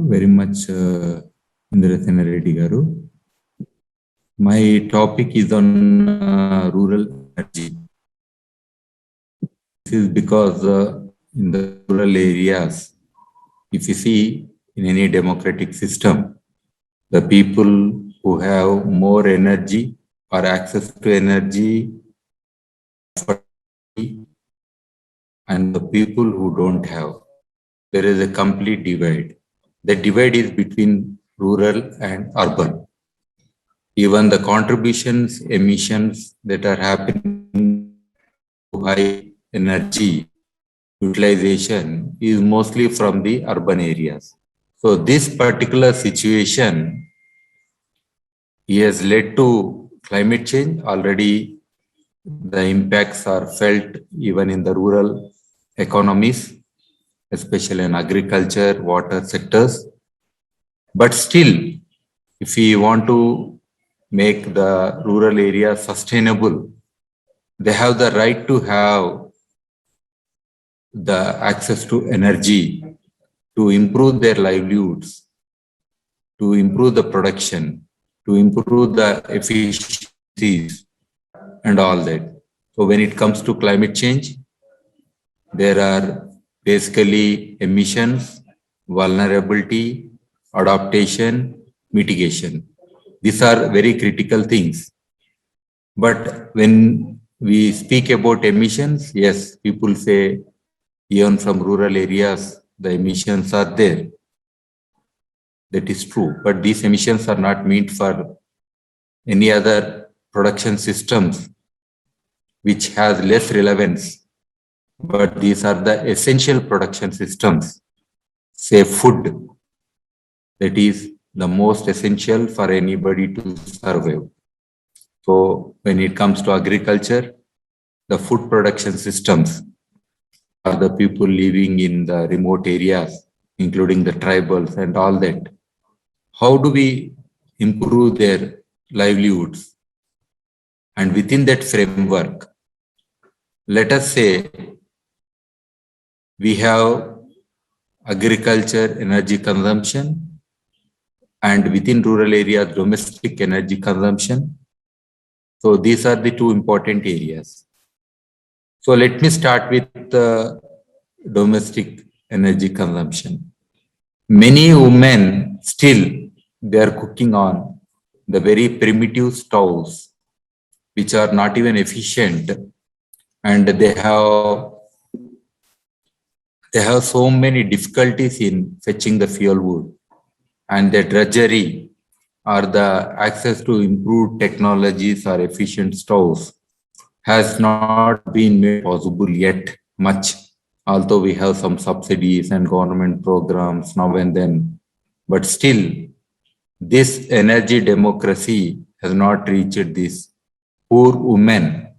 very much, Indrasena Reddy Garu. My topic is on rural energy. This is because in the rural areas, if you see in any democratic system, the people who have more energy or access to energy and the people who don't have, there is a complete divide. The divide is between rural and urban. Even the contributions, emissions that are happening to high energy utilization is mostly from the urban areas. So this particular situation has led to climate change. Already the impacts are felt even in the rural economies, especially in agriculture, water sectors. But still, if we want to make the rural areas sustainable, they have the right to have the access to energy to improve their livelihoods, to improve the production, to improve the efficiencies and all that. So when it comes to climate change, there are basically emissions, vulnerability, adaptation, mitigation. These are very critical things. But when we speak about emissions, yes, people say even from rural areas, the emissions are there. That is true. But these emissions are not meant for any other production systems which has less relevance. But these are the essential production systems, say food, that is the most essential for anybody to survive. So when it comes to agriculture, the food production systems are the people living in the remote areas, including the tribals and all that. How do we improve their livelihoods? And within that framework, let us say we have agriculture energy consumption and within rural areas domestic energy consumption. So these are the two important areas. So let me start with the domestic energy consumption. Many women still they are cooking on the very primitive stoves, which are not even efficient, and they have so many difficulties in fetching the fuel wood, and the drudgery or the access to improved technologies or efficient stoves has not been made possible yet much, although we have some subsidies and government programs now and then. But still, this energy democracy has not reached these poor women,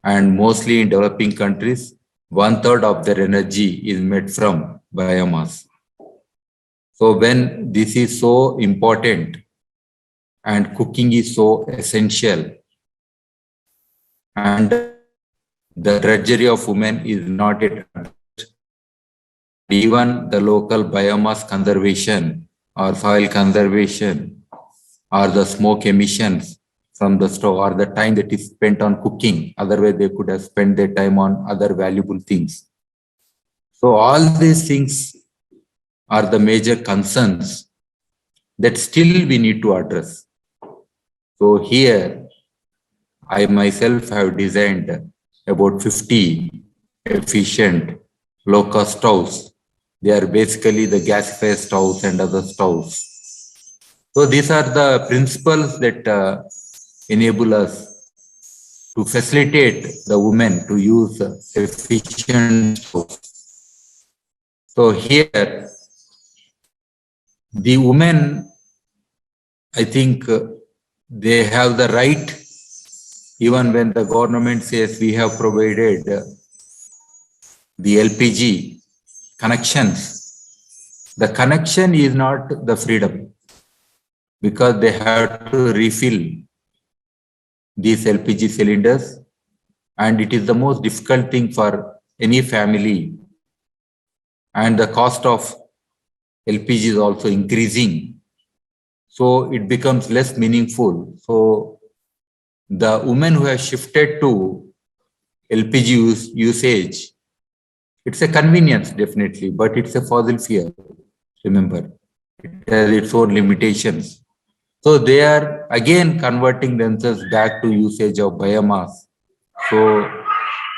and mostly in developing countries, 1/3 of their energy is made from biomass. So when this is so important and cooking is so essential, and the drudgery of women is not yet addressed, even the local biomass conservation or soil conservation or the smoke emissions from the stove or the time that is spent on cooking, otherwise they could have spent their time on other valuable things. So all these things are the major concerns that still we need to address. So here, I myself have designed about 50 efficient low-cost stoves. They are basically the gasifier stoves and other stoves. So these are the principles that enable us to facilitate the women to use efficient stoves. So here, the women, I think they have the right, even when the government says we have provided the LPG connections, the connection is not the freedom, because they have to refill these LPG cylinders, and it is the most difficult thing for any family, and the cost of LPG is also increasing. So it becomes less meaningful. So the women who have shifted to LPG usage, it's a convenience definitely, but it's a fossil fuel. Remember, it has its own limitations. So they are again converting themselves back to usage of biomass. So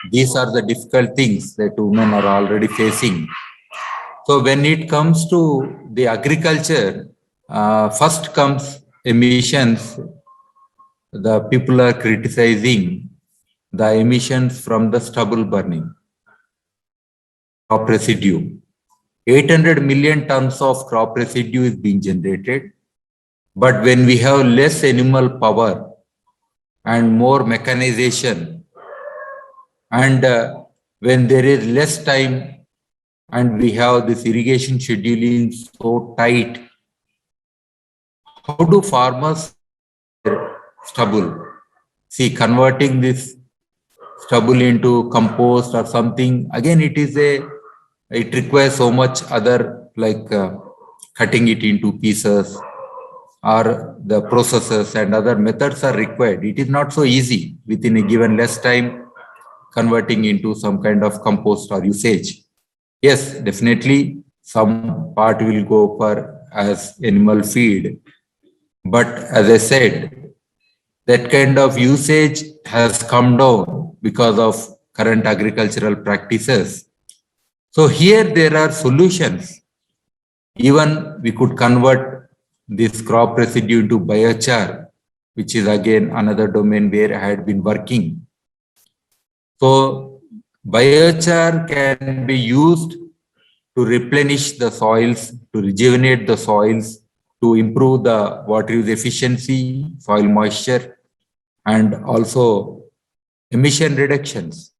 these are the difficult things that women are already facing. So when it comes to the agriculture, first comes emissions. The people are criticizing the emissions from the stubble burning, crop residue. 800 million tons of crop residue is being generated. But when we have less animal power and more mechanization, and when there is less time and we have this irrigation scheduling so tight, how do farmers stubble? See, converting this stubble into compost or something, again, it requires so much other like cutting it into pieces or the processes and other methods are required. It is not so easy within a given less time converting into some kind of compost or usage. Yes, definitely some part will go for as animal feed. But as I said, that kind of usage has come down because of current agricultural practices. So here there are solutions. Even we could convert this crop residue into biochar, which is again another domain where I had been working. So biochar can be used to replenish the soils, to rejuvenate the soils, to improve the water use efficiency, soil moisture, and also emission reductions.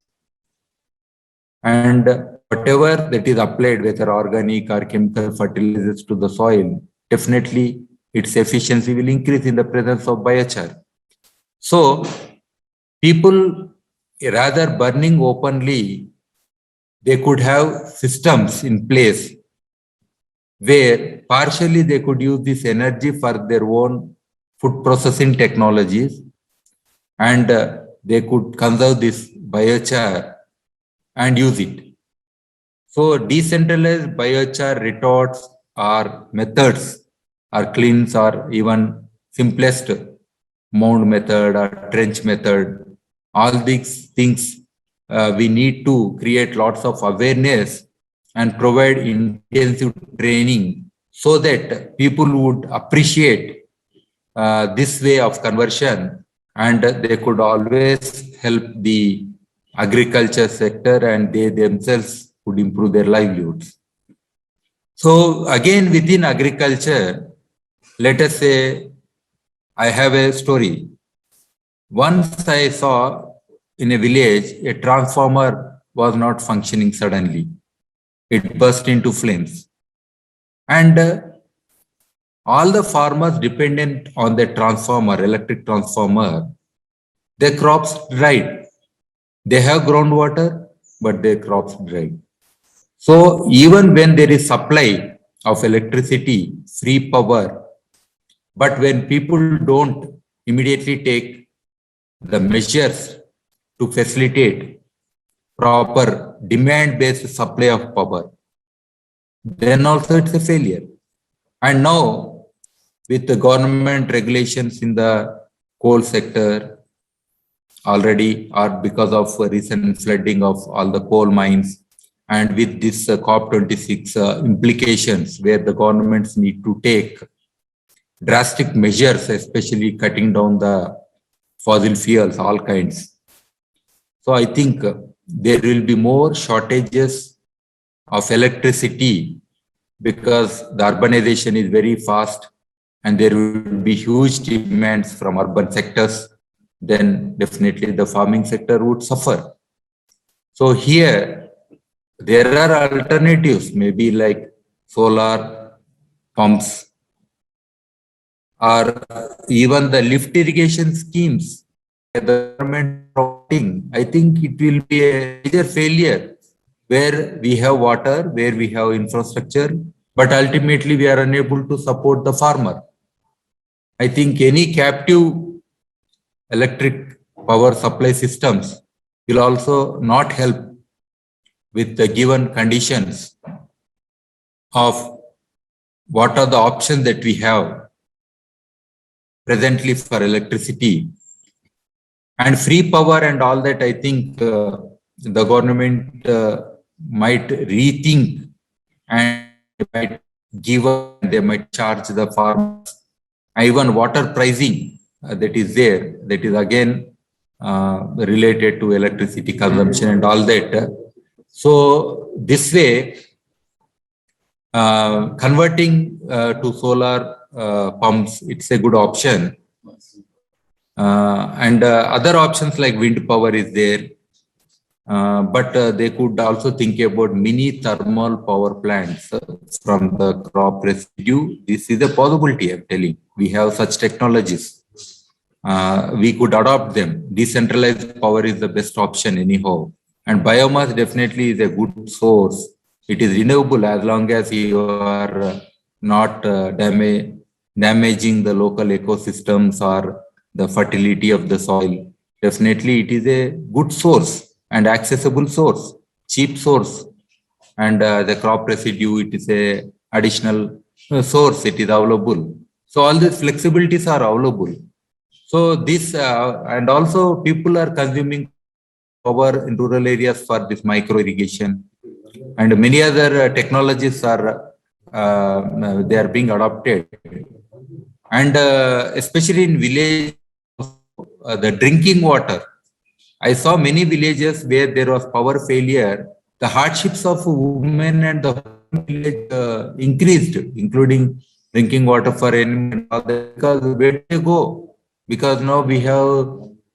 And whatever that is applied, whether organic or chemical fertilizers to the soil, definitely its efficiency will increase in the presence of biochar. So people, rather burning openly, they could have systems in place where partially they could use this energy for their own food processing technologies, and they could conserve this biochar and use it. So decentralized biochar retorts or methods or cleans or even simplest mound method or trench method, all these things we need to create lots of awareness and provide intensive training so that people would appreciate this way of conversion, and they could always help the agriculture sector and they themselves would improve their livelihoods. So again, within agriculture, let us say I have a story. Once I saw in a village, a transformer was not functioning suddenly. It burst into flames. And all the farmers dependent on the transformer, electric transformer, their crops dried. They have groundwater, but their crops dried. So even when there is supply of electricity, free power, but when people don't immediately take the measures to facilitate proper demand-based supply of power, then also it's a failure. And now, with the government regulations in the coal sector already, or because of recent flooding of all the coal mines, and with this COP26 implications, where the governments need to take drastic measures, especially cutting down the fossil fuels, all kinds. So I think there will be more shortages of electricity because the urbanization is very fast and there will be huge demands from urban sectors. Then definitely the farming sector would suffer. So here, there are alternatives, maybe like solar pumps or even the lift irrigation schemes. The government promoting, I think it will be a major failure where we have water, where we have infrastructure, but ultimately we are unable to support the farmer. I think any captive electric power supply systems will also not help with the given conditions of what are the options that we have presently for electricity. And free power and all that, I think the government might rethink and might they might charge the farmers. Even water pricing that is there, that is again related to electricity consumption and all that. So this way, converting to solar pumps, it's a good option. And other options like wind power is there. But they could also think about mini thermal power plants from the crop residue. This is a possibility, I'm telling. We have such technologies. We could adopt them. Decentralized power is the best option anyhow. And biomass definitely is a good source. It is renewable as long as you are not damaging the local ecosystems or the fertility of the soil. Definitely it is a good source and accessible source, cheap source. And the crop residue, it is a additional source, it is available. So all these flexibilities are available. So this, and also people are consuming power in rural areas for this micro irrigation, and many other technologies are, they are being adopted. And especially in village, the drinking water, I saw many villages where there was power failure. The hardships of women and the village increased, including drinking water for any, because where do you go? Because now we have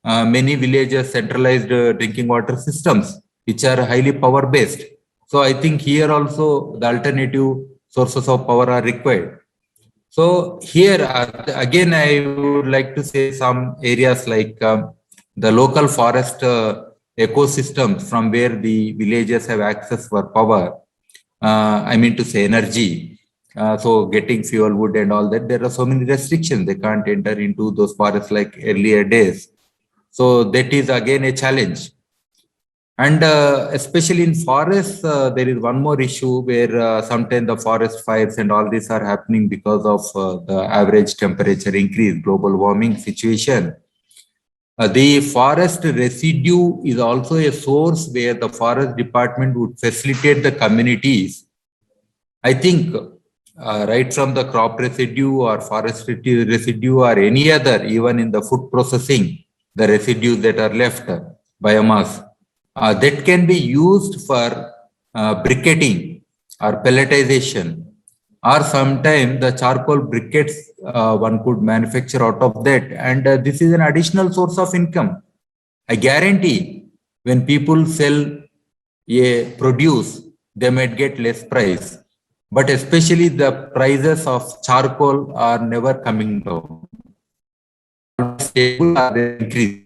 many villages centralized drinking water systems, which are highly power based. So I think here also the alternative sources of power are required. So here again, I would like to say some areas like the local forest ecosystems from where the villages have access for power. I mean to say energy. So getting fuel wood and all that, there are so many restrictions. They can't enter into those forests like earlier days. So that is again a challenge. And especially in forests, there is one more issue where sometimes the forest fires and all these are happening because of the average temperature increase, global warming situation. The forest residue is also a source where the forest department would facilitate the communities. I think right from the crop residue or forest residue or any other, even in the food processing, the residues that are left, biomass, that can be used for briquetting or pelletization, or sometimes the charcoal briquettes one could manufacture out of that, and this is an additional source of income. I guarantee when people sell a produce, they might get less price, but especially the prices of charcoal are never coming down. Stable or increase.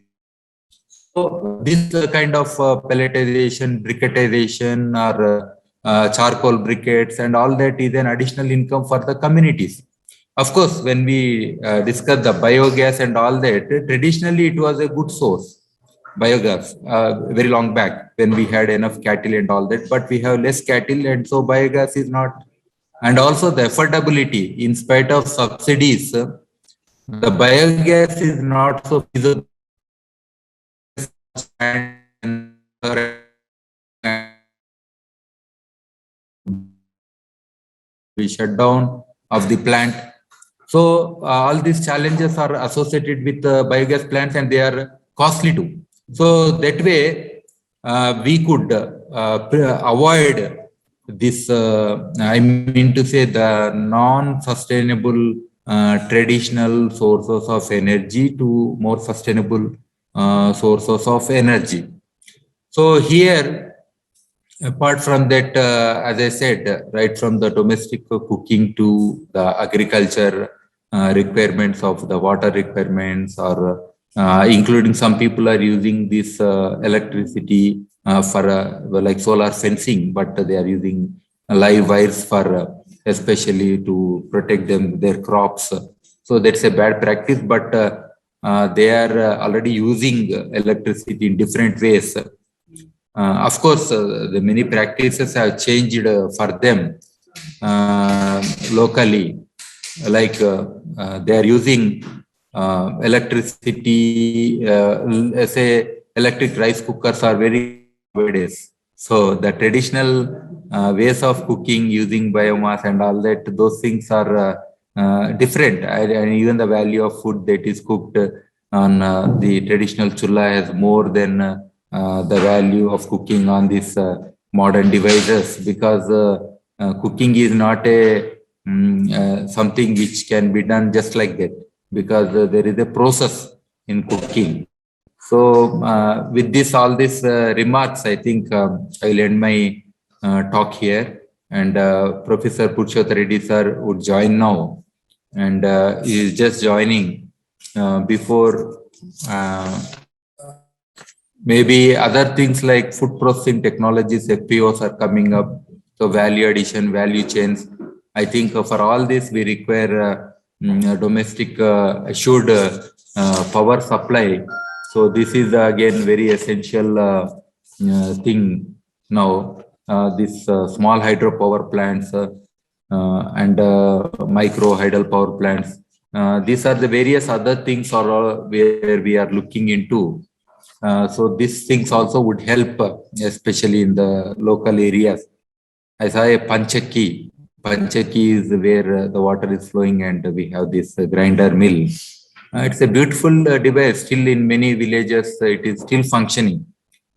So this kind of pelletization, briquetization, or charcoal briquettes and all that is an additional income for the communities. Of course, when we discuss the biogas and all that, traditionally it was a good source, biogas, very long back when we had enough cattle and all that, but we have less cattle, and so biogas is not. And also the affordability, in spite of subsidies, the biogas is not so feasible. We shut down of the plant. So all these challenges are associated with biogas plants, and they are costly too. So that way we could avoid this, I mean to say, the non-sustainable traditional sources of energy to more sustainable sources of energy. So here, apart from that, as I said, right from the domestic cooking to the agriculture requirements of the water requirements, or including some people are using this electricity for like solar fencing, but they are using live wires for especially to protect their crops. So that's a bad practice, but they are already using electricity in different ways. Of course, the many practices have changed for them locally, like they are using electricity, say electric rice cookers are very nowadays. So the traditional ways of cooking using biomass and all that, those things are different. And even the value of food that is cooked on the traditional chulla has more than the value of cooking on these modern devices, because cooking is not a something which can be done just like that, because there is a process in cooking. So with this, all these remarks, I think I'll end my talk here, and Professor Purushottam Reddy sir would join now, and he is just joining before maybe other things like food processing technologies, FPOs are coming up. So value addition, value chains. I think for all this, we require a domestic assured power supply. So this is again very essential thing now. This small hydropower plants and micro hydel power plants. These are the various other things where we are looking into. So these things also would help, especially in the local areas. I saw a Panchaki. Panchaki is where the water is flowing, and we have this grinder mill. It's a beautiful device. Still in many villages, it is still functioning.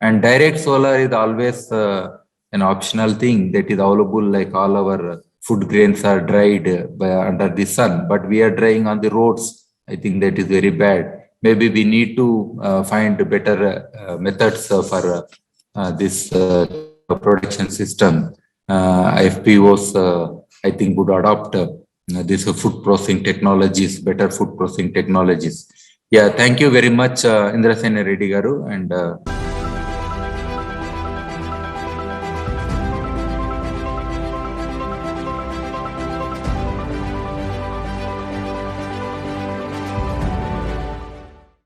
And direct solar is always an optional thing that is available, like all our food grains are dried under the sun, but we are drying on the roads. I think that is very bad. Maybe we need to find better methods for this production system. FPOs, I think, would adopt these food processing technologies, better food processing technologies. Yeah, thank you very much, Indrasena Reddy garu, and